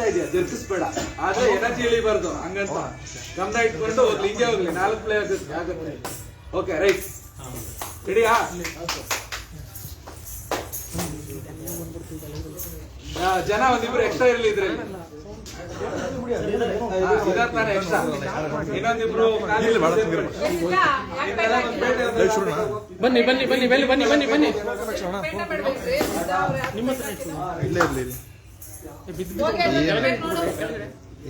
ಜರ್ಕಿಸ್ತಾ ಇದೆಯಾ, ಜರ್ಕಿಸ್ಬೇಡ, ಆದ್ರೆ ಎನರ್ಜಿ ಇಳಿಬಾರ್ದು ಹಂಗಂತ ಗಮನ ಇಟ್ಕೊಂಡು ಹೋಗ್ಲಿ, ಹಿಂಗೆ ಹೋಗ್ಲಿ, 4 ಪ್ಲೇ ಆಗುತ್ತೆ. ಓಕೆ ರೈಟ್, ರೆಡಿಯಾ? ಜನ ಒಂದಿಬ್ರು ಎಕ್ಸ್ಟ್ರಾ ಇರ್ಲಿ ಇದ್ರಲ್ಲಿ, ತಾನೆ ಎಕ್ಸ್ಟ್ರಾ. ಇನ್ನೊಂದಿಬ್ರು ಬನ್ನಿ ಬನ್ನಿ ಬನ್ನಿ ಬನ್ನಿ ಬನ್ನಿ ಬನ್ನಿ ಬನ್ನಿ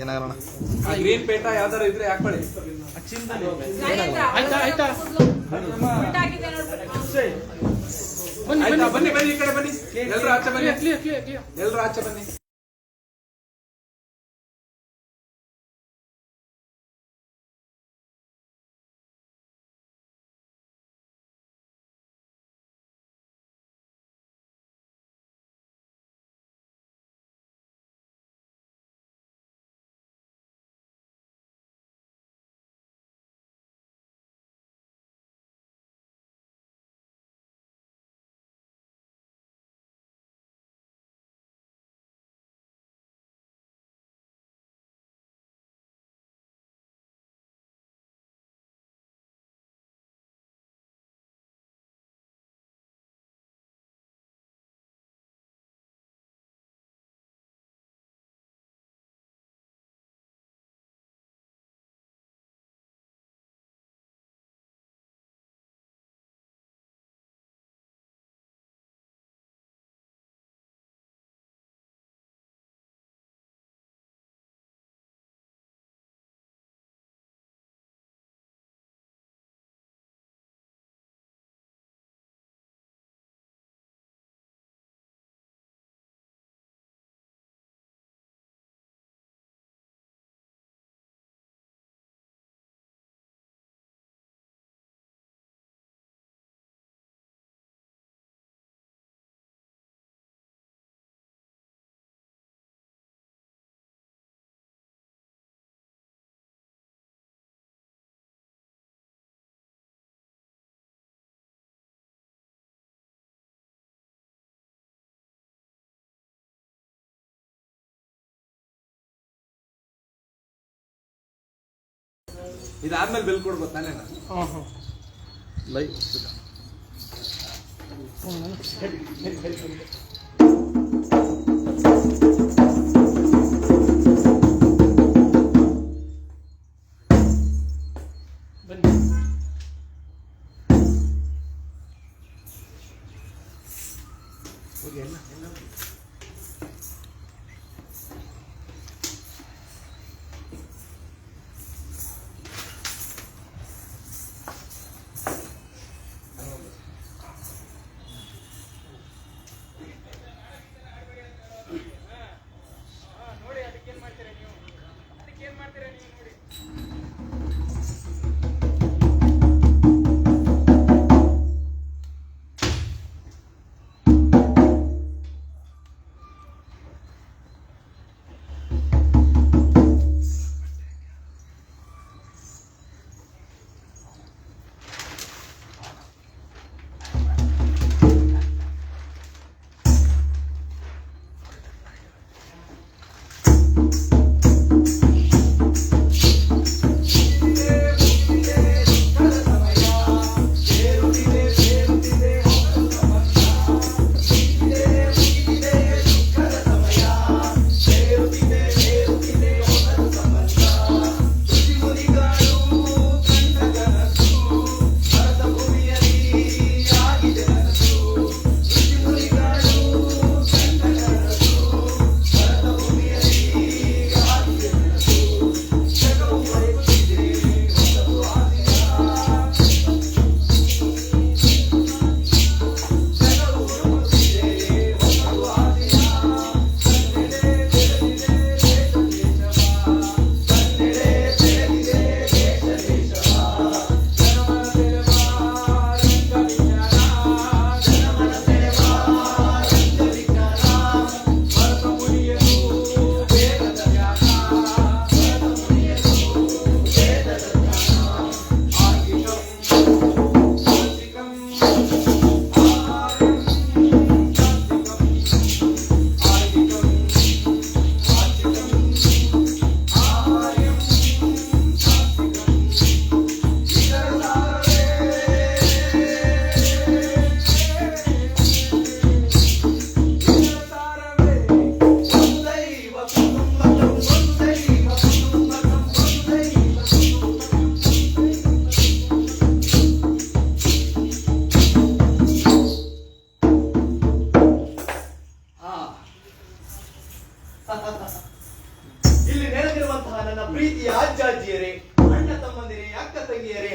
ಏನಾಗಲ್ಲ. ಗ್ರೀನ್ ಪೇಟ ಯಾವ್ದಾರು ಇದ್ರೆ ಹಾಕೊಳ್ಳಿ. ಆಯ್ತಾ ಆಯ್ತಾ ಬನ್ನಿ ಬನ್ನಿ, ಈ ಕಡೆ ಬನ್ನಿ, ಎಲ್ರು ಆಚೆ ಬನ್ನಿ, ಎಲ್ರು ಆಚೆ ಬನ್ನಿ. ಇದಾದ್ಮೇಲೆ ಬೆಲ್ ಕೊಡ್ಬೋದು ತಾನೇ ನಾನು. ಲೈವ್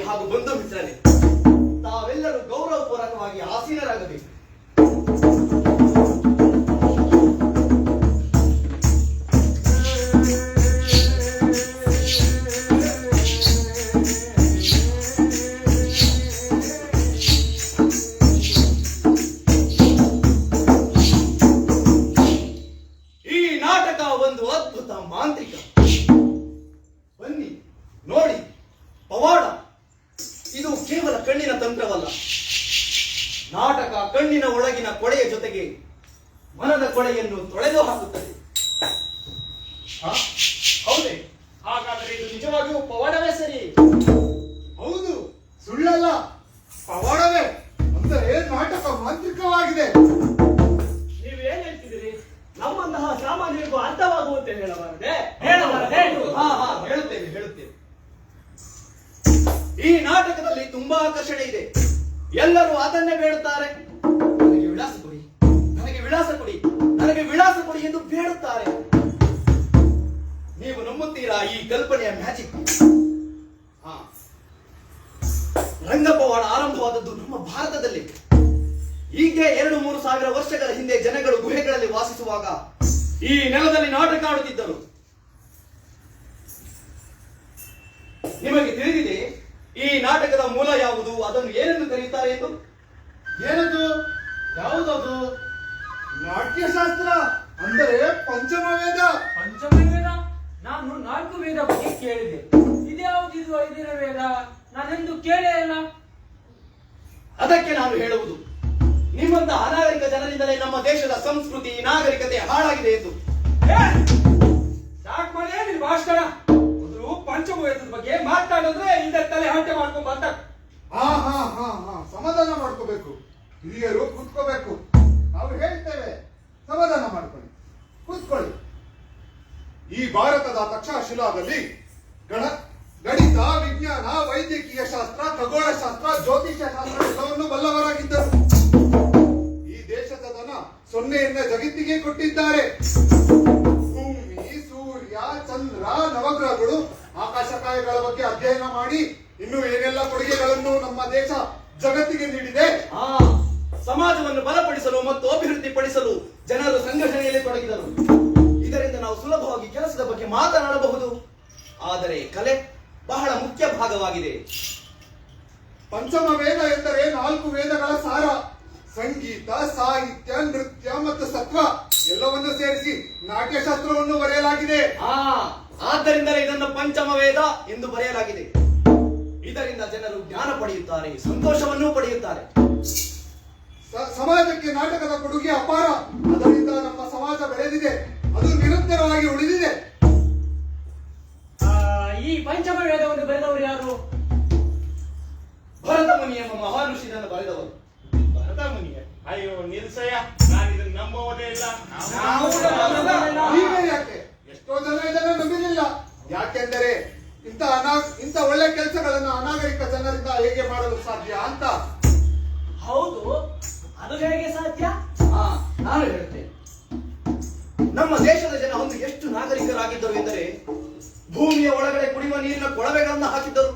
ಹಾಗೂ ಬಂಧು ಮಿತ್ರರೇ, ತಾವೆಲ್ಲರೂ ಗೌರವಪೂರ್ವಕವಾಗಿ ಆಸೀನರಾಗಬೇಕು. ಈ ನಾಟಕ ಒಂದು ಅದ್ಭುತ ಮಾಂತ್ರಿಕ. ಬನ್ನಿ ನೋಡಿ, ಪವಾಡ. ಇದು ಕೇವಲ ಕಣ್ಣಿನ ತಂತ್ರವಲ್ಲ. ನಾಟಕ ಕಣ್ಣಿನ ಒಳಗಿನ ಕೊಳೆಯ ಜೊತೆಗೆ ಮನದ ಕೊಳೆಯನ್ನು ತೊಳೆದು ಹಾಕುತ್ತದೆ. ಹೌದೇ? ಹಾಗಾದರೆ ಇದು ನಿಜವಾಗಿಯೂ ಪವಾಡವೇ ಸರಿ? ಹೌದು, ಸುಳ್ಳಲ್ಲ, ಪವಾಡವೇ. ಅಂದರೆ ನಾಟಕ ಮಾಂತ್ರಿಕವಾಗಿದೆ. ನೀವೇನ್ ಹೇಳ್ತಿದ್ದೀರಿ? ನಮ್ಮಂತಹ ಸಾಮಾನ್ಯರಿಗೂ ಅರ್ಥವಾಗುವಂತೆ ಹೇಳಬಾರದೆ? ಹೇಳುತ್ತೇವೆ. ಈ ನಾಟಕದಲ್ಲಿ ತುಂಬಾ ಆಕರ್ಷಣೆ ಇದೆ. ಎಲ್ಲರೂ ಅದನ್ನೇ ಬೇಡುತ್ತಾರೆ. ನನಗೆ ವಿಳಾಸ ಕೊಡಿ, ನನಗೆ ವಿಳಾಸ ಕೊಡಿ, ನನಗೆ ವಿಳಾಸ ಕೊಡಿ ಎಂದು ಬೇಡುತ್ತಾರೆ. ನೀವು ನಂಬುತ್ತೀರಾ ಈ ಕಲ್ಪನೆಯ ಮ್ಯಾಜಿಕ್? ರಂಗಪವಾಡ ಆರಂಭವಾದದ್ದು ನಮ್ಮ ಭಾರತದಲ್ಲಿ. ಹೀಗೆ 2-3 ಸಾವಿರ ವರ್ಷಗಳ ಹಿಂದೆ ಜನಗಳು ಗುಹೆಗಳಲ್ಲಿ ವಾಸಿಸುವಾಗ ಈ ನೆಲದಲ್ಲಿ ನಾಟಕ ಆಡುತ್ತಿದ್ದರು. ನಿಮಗೆ ತಿಳಿದಿದೆ ಈ ನಾಟಕದ ಮೂಲ ಯಾವುದು, ಅದನ್ನು ಏನೆಂದು ಕರೆಯುತ್ತಾರೆ ಎಂದು? ಏನದು? ಯಾವುದದು? ನಾಟ್ಯಶಾಸ್ತ್ರ, ಅಂದರೆ ಪಂಚಮ ವೇದ. ಪಂಚಮವೇದ? ನಾನು 4 ವೇದ ಬಗ್ಗೆ ಕೇಳಿದೆ. ಇದ್ಯಾವುದಿದು 5ನೇ ವೇದ? ನಾನೆಂದು ಕೇಳೇ ಇಲ್ಲ. ಅದಕ್ಕೆ ನಾನು ಹೇಳುವುದು, ನಿಮ್ಮಂತಹ ಅನಾಗರಿಕ ಜನರಿಂದಲೇ ನಮ್ಮ ದೇಶದ ಸಂಸ್ಕೃತಿ ನಾಗರಿಕತೆ ಹಾಳಾಗಿದೆ ಎಂದು. ಸಾಕ್ ಮಾಡಿ ನಿನ್ ಭಾಷಣ. ಮೊದಲು ಪಂಚಮವೇದದ ಬಗ್ಗೆ ಮಾತಾಡಿದ್ರೆ ಹಿಂದೆ ತಲೆ ಹಂಟೆ ಮಾಡ್ಕೊಂಡ್ ಬಂದ. ಹಾ ಸಮಾಧಾನ ಮಾಡ್ಕೋಬೇಕು. ಹಿರಿಯರು ಕೂತ್ಕೋಬೇಕು. ನಾವು ಹೇಳ್ತೇವೆ, ಸಮಾಧಾನ ಮಾಡ್ಕೊಳ್ಳಿ, ಕೂತ್ಕೊಳ್ಳಿ. ಈ ಭಾರತದ ತಕ್ಷಶಿಲಾದಲ್ಲಿ ಗಣಿತ, ವಿಜ್ಞಾನ, ವೈದ್ಯಕೀಯ ಶಾಸ್ತ್ರ, ಖಗೋಳಶಾಸ್ತ್ರ, ಜ್ಯೋತಿಷ್ಯ ಶಾಸ್ತ್ರ ಎಲ್ಲವನ್ನು ಬಲ್ಲವರಾಗಿದ್ದರು. ಈ ದೇಶದ ಜನ 0 ಜಗತ್ತಿಗೆ ಕೊಟ್ಟಿದ್ದಾರೆ. ಭೂಮಿ, ಸೂರ್ಯ, ಚಂದ್ರ, ನವಗ್ರಹಗಳು, ಆಕಾಶಕಾಯಗಳ ಬಗ್ಗೆ ಅಧ್ಯಯನ ಮಾಡಿ ಇನ್ನು ಏನೆಲ್ಲ ಕೊಡುಗೆಗಳನ್ನು ನಮ್ಮ ದೇಶ ಜಗತ್ತಿಗೆ ನೀಡಿದೆ. ಸಮಾಜವನ್ನು ಬಲಪಡಿಸಲು ಮತ್ತು ಅಭಿವೃದ್ಧಿಪಡಿಸಲು ಜನರು ಸಂಘಟನೆಯಲ್ಲಿ ತೊಡಗಿದರು. ಇದರಿಂದ ನಾವು ಸುಲಭವಾಗಿ ಕೆಲಸದ ಬಗ್ಗೆ ಮಾತನಾಡಬಹುದು. ಆದರೆ ಕಲೆ ಬಹಳ ಮುಖ್ಯ ಭಾಗವಾಗಿದೆ. ಪಂಚಮ ವೇದ ಎಂದರೆ 4 ವೇದಗಳ ಸಾರ. ಸಂಗೀತ, ಸಾಹಿತ್ಯ, ನೃತ್ಯ ಮತ್ತು ಸತ್ವ ಎಲ್ಲವನ್ನು ಸೇರಿಸಿ ನಾಟ್ಯಶಾಸ್ತ್ರವನ್ನು ಬರೆಯಲಾಗಿದೆ. ಆದ್ದರಿಂದಲೇ ಇದನ್ನು ಪಂಚಮ ವೇದ ಎಂದು ಬರೆಯಲಾಗಿದೆ. ಇದರಿಂದ ಜನರು ಜ್ಞಾನ ಪಡೆಯುತ್ತಾರೆ, ಸಂತೋಷವನ್ನು ಪಡೆಯುತ್ತಾರೆ. ಸಮಾಜಕ್ಕೆ ನಾಟಕದ ಕೊಡುಗೆ ಅಪಾರ. ಅದರಿಂದ ನಮ್ಮ ಸಮಾಜ ಬೆಳೆದಿದೆ, ಅದು ನಿರಂತರವಾಗಿ ಉಳಿದಿದೆ. ಈ ಪಂಚಮ ವೇದವನ್ನು ಬರೆದವರು ಯಾರು? ಭರತ ಮುನಿ ಎಂಬ ಮಹಾನುಷಿ ಇದನ್ನು ಬರೆದವರು. ಭರತ ಮುನಿಯ? ಅಯ್ಯೋ ನಿಲ್ಸಯ್ಯ, ನಾನು ಇದನ್ನು ನಂಬುವುದೇ ಇಲ್ಲ. ಹೀಗೆ ಯಾಕೆ? ಎಷ್ಟೋ ಜನ ಇದನ್ನು ನಂಬಲಿಲ್ಲ. ಯಾಕೆಂದರೆ ಇಂಥ ಒಳ್ಳೆ ಕೆಲಸಗಳನ್ನು ಅನಾಗರಿಕ ಜನರಿಂದ ಹೇಗೆ ಮಾಡಲು ಸಾಧ್ಯ ಅಂತ. ಹೌದು, ಅದು ಹೇಗೆ ಸಾಧ್ಯ? ನಾನು ಹೇಳ್ತೇನೆ. ನಮ್ಮ ದೇಶದ ಜನ ಒಂದು ಎಷ್ಟು ನಾಗರಿಕರಾಗಿದ್ದರು ಎಂದರೆ ಭೂಮಿಯ ಒಳಗಡೆ ಕುಡಿಯುವ ನೀರಿನ ಕೊಳವೆಗಳನ್ನು ಹಾಕಿದ್ದರು.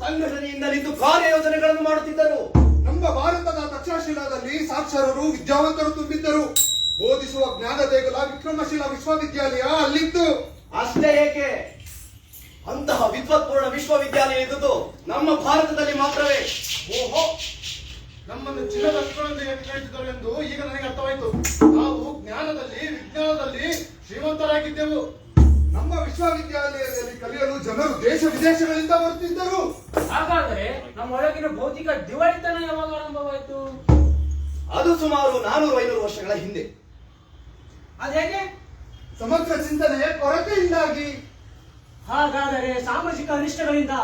ಸಂಘಟನೆಯಿಂದ ನಿಂತು ಕಾರ್ಯಯೋಜನೆಗಳನ್ನು ಮಾಡುತ್ತಿದ್ದರು. ನಮ್ಮ ಭಾರತದ ತಕ್ಷಶಿಲಾದಲ್ಲಿ ಸಾಕ್ಷರರು, ವಿದ್ಯಾವಂತರು ತುಂಬಿದ್ದರು. ಬೋಧಿಸುವ ಜ್ಞಾನ ದೇಗುಲ ವಿಕ್ರಮಶಿಲಾ ವಿಶ್ವವಿದ್ಯಾಲಯ ಅಲ್ಲಿತ್ತು. ಅಷ್ಟೇ ಏಕೆ, ಅಂತಹ ವಿದ್ವತ್ಪೂರ್ಣ ವಿಶ್ವವಿದ್ಯಾಲಯ ಇದ್ದುದು ನಮ್ಮ ಭಾರತದಲ್ಲಿ ಮಾತ್ರವೇ. ಓಹೋ, ನಮ್ಮನ್ನು ಚಿನ್ನದಷ್ಟೊಂದು ಹೇಳ್ತಿದ್ದರು ಎಂದು ಈಗ ನನಗೆ ಅರ್ಥವಾಯಿತು. ನಾವು ಜ್ಞಾನದಲ್ಲಿ, ವಿಜ್ಞಾನದಲ್ಲಿ ಶ್ರೀಮಂತರಾಗಿದ್ದೆವು. ನಮ್ಮ ವಿಶ್ವವಿದ್ಯಾಲಯದಲ್ಲಿ ಕಲಿಯಲು ಜನರು ದೇಶ ವಿದೇಶಗಳಿಂದ ಬರುತ್ತಿದ್ದರು. ಹಾಗಾದರೆ ನಮ್ಮ ಒಳಗಿನ ಭೌತಿಕ ದಿವಾಳಿತನ ಯಾವಾಗ ಆರಂಭವಾಯಿತು? ಅದು ಸುಮಾರು 400-500 ವರ್ಷಗಳ ಹಿಂದೆ. ಅದೇಗೆ? ಸಮಗ್ರ ಚಿಂತನೆಯ ಕೊರತೆಯಿಂದಾಗಿ. ಹಾಗಾದರೆ ಸಾಮಾಜಿಕ ಅನಿಷ್ಟಗಳಿಂದ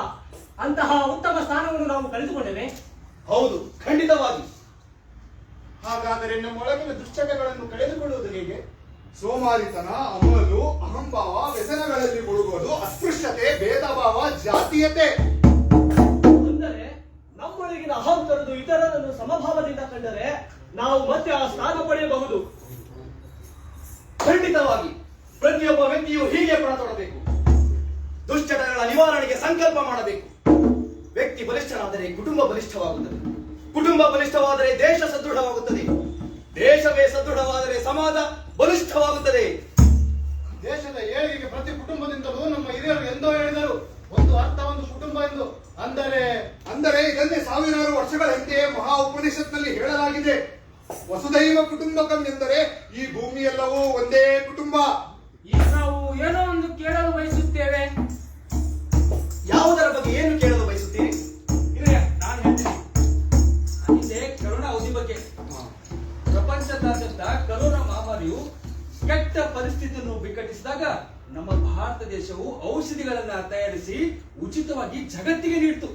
ಅಂತಹ ಉತ್ತಮ ಸ್ಥಾನವನ್ನು ನಾವು ಕಳೆದುಕೊಂಡೇವೆ. ಹೌದು, ಖಂಡಿತವಾಗಿ. ಹಾಗಾದರೆ ನಮ್ಮೊಳಗಿನ ದುಶ್ಚಟಗಳನ್ನು ಕಳೆದುಕೊಳ್ಳುವುದು ಹೇಗೆ? ಸೋಮಾರಿತನ, ಅಮಲು, ಅಹಂಭಾವ, ವ್ಯಸನಗಳಲ್ಲಿ ಮುಳುಗುವುದು, ಅಸ್ಪೃಶ್ಯತೆ, ಭೇದ ಭಾವ, ಜಾತೀಯತೆ. ಅಂದರೆ ನಮ್ಮೊಳಗಿನ ಅಹಂ ತೊರೆದು ಇತರರನ್ನು ಸಮಭಾವದಿಂದ ಕಂಡರೆ ನಾವು ಮತ್ತೆ ಆ ಸ್ಥಾನ ಪಡೆಯಬಹುದು. ಖಂಡಿತವಾಗಿ ಪ್ರತಿಯೊಬ್ಬ ವ್ಯಕ್ತಿಯು ಹೀಗೆ ಪಣ ತೊಡಬೇಕು. ದುಶ್ಚಟಗಳ ನಿವಾರಣೆಗೆ ಸಂಕಲ್ಪ ಮಾಡಬೇಕು. ವ್ಯಕ್ತಿ ವ್ಯಕ್ತಿ ಬಲಿಷ್ಠನಾದರೆ ಕುಟುಂಬ ಬಲಿಷ್ಠವಾಗುತ್ತದೆ, ಕುಟುಂಬ ಬಲಿಷ್ಠವಾದರೆ ದೇಶ ಸದೃಢವಾಗುತ್ತದೆ, ದೇಶವೇ ಸದೃಢವಾದರೆ ಸಮಾಜ ಬಲಿಷ್ಠವಾಗುತ್ತದೆ. ದೇಶದ ಏಳಿಗೆಗೆ ಪ್ರತಿ ಕುಟುಂಬದಿಂದಲೂ ನಮ್ಮ ಹಿರಿಯರು ಎಂದೋ ಹೇಳಿದರು, ಒಂದು ಅರ್ಥ ಒಂದು ಕುಟುಂಬ ಎಂದು. ಅಂದರೆ ಇದನ್ನೇ ಸಾವಿರಾರು ವರ್ಷಗಳ ಹಿಂದೆ ಮಹಾ ಉಪನಿಷತ್ನಲ್ಲಿ ಹೇಳಲಾಗಿದೆ. ವಸುದೈವ ಕುಟುಂಬಕಂ ಎಂದರೆ ಈ ಭೂಮಿಯೆಲ್ಲವೂ ಒಂದೇ ಕುಟುಂಬ. ಈಗ ನಾವು ಏನೋ ಒಂದು ಕೇಳಲು ಬಯಸುತ್ತೇವೆ. ಯಾವುದರ ಬಗ್ಗೆ ಏನು ಕೇಳಲು ಬಯಸುತ್ತೀರಿ? ನಾನು ಹೇಳ್ತೀನಿ. ಹಿಂದೆ ಕರೋನಾ ಅವಧಿ ಬಗ್ಗೆ. ಪ್ರಪಂಚದಾದ್ಯಂತ ಕರೋನಾ ಮಹಾಮಾರಿಯು ಕೆಟ್ಟ ಪರಿಸ್ಥಿತಿಯನ್ನು ಬಿಕ್ಕಟ್ಟಿಸಿದಾಗ ನಮ್ಮ ಭಾರತ ದೇಶವು ಔಷಧಿಗಳನ್ನ ತಯಾರಿಸಿ ಉಚಿತವಾಗಿ ಜಗತ್ತಿಗೆ ನೀಡಿತು.